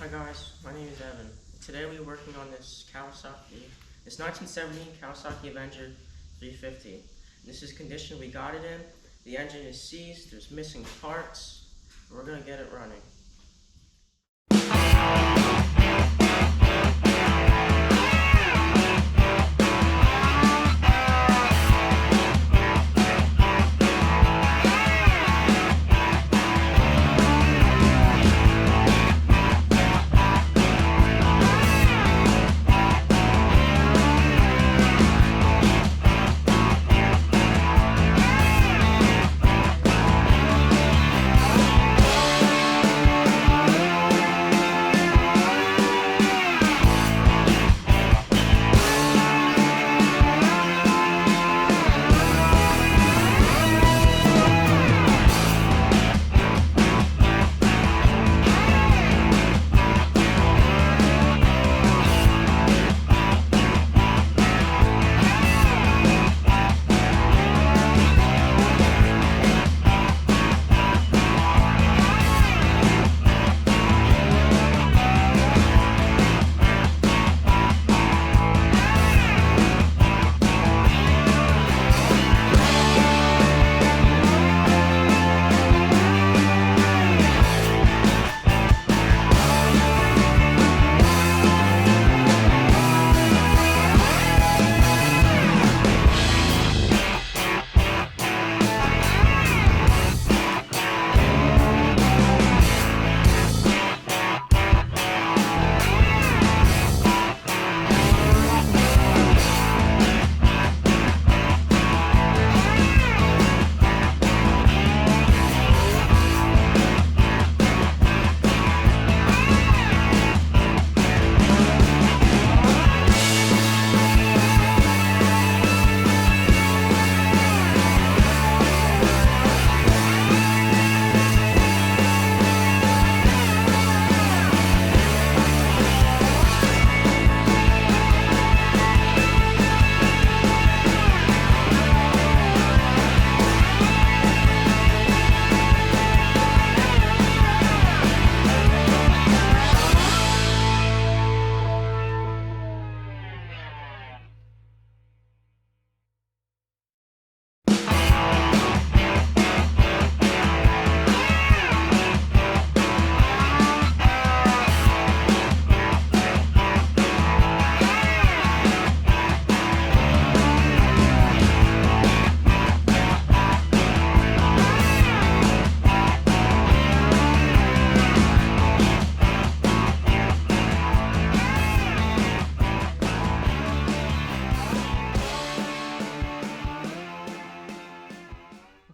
Hi guys, my name is Evan. Today we're working on this 1917 Kawasaki Avenger 350. This is condition we got it in. The engine is seized, there's missing parts, and we're going to get it running.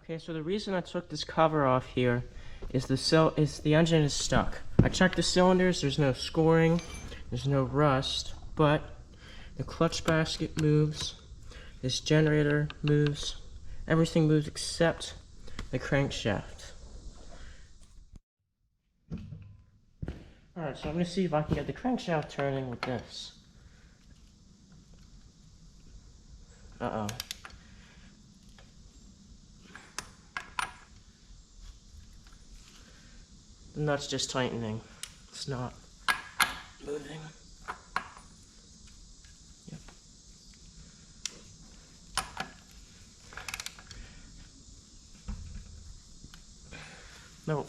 Okay, so the reason I took this cover off here is the engine is stuck. I checked the cylinders, there's no scoring, there's no rust, but the clutch basket moves, this generator moves, everything moves except the crankshaft. Alright, so I'm going to see if I can get the crankshaft turning with this. Uh-oh. The nut's just tightening. It's not moving. Yep. No.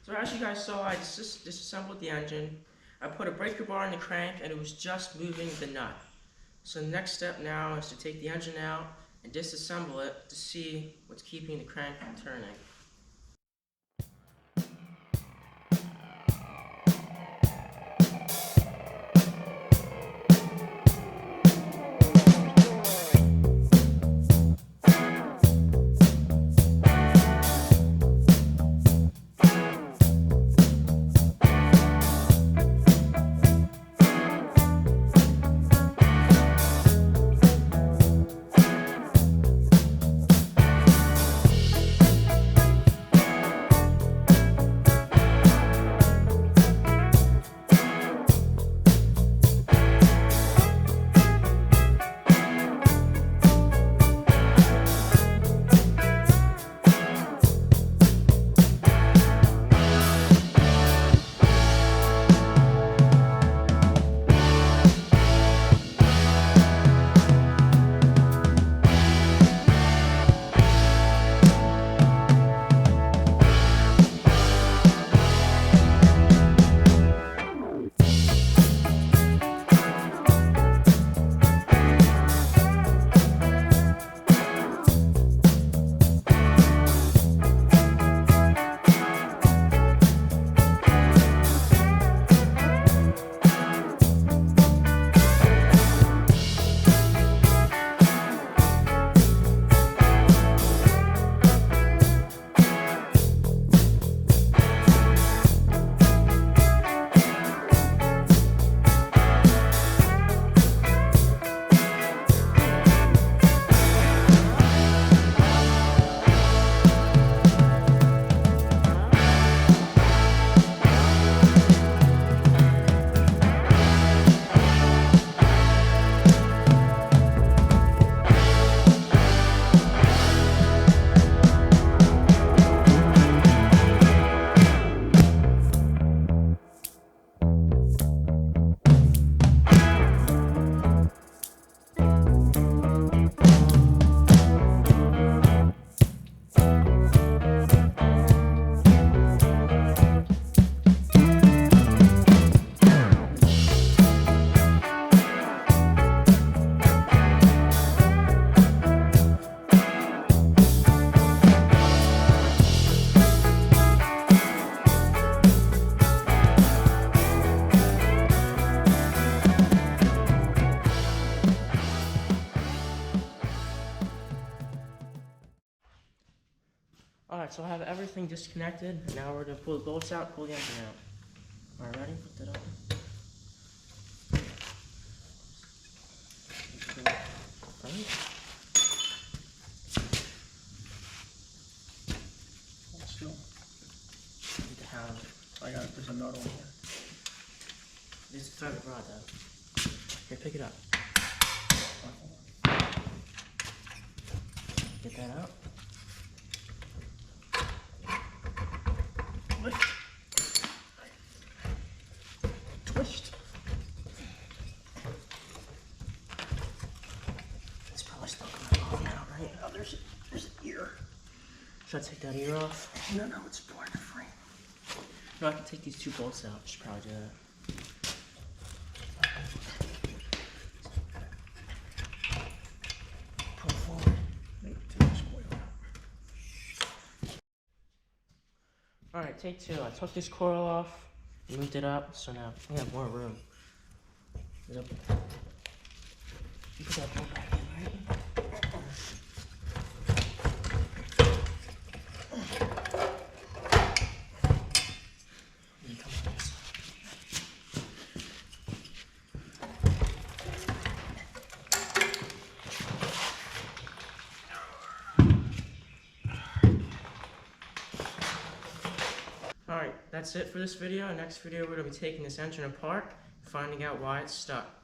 So as you guys saw, I disassembled the engine. I put a breaker bar in the crank and it was just moving the nut. So the next step now is to take the engine out and disassemble it to see what's keeping the crank from turning. Alright, so I have everything disconnected. Now we're gonna pull the bolts out, pull the engine out. Alright, ready? Put that on. Alright. Still, Need to have. I got it. There's a nut on here. This is a private rod though. Here, pick it up. Get that out. Twist. It's probably stuck on the ball now, right? Oh, there's an ear. Should I take that ear off? No, it's part of the frame. No, I can take these two bolts out. Should probably do that. Pull forward. Maybe take this coil out. Alright, take two. I took this coil off, moved it up, so now we have more room. You put that bolt back in, right? Alright, that's it for this video. Next video we're going to be taking this engine apart, finding out why it's stuck.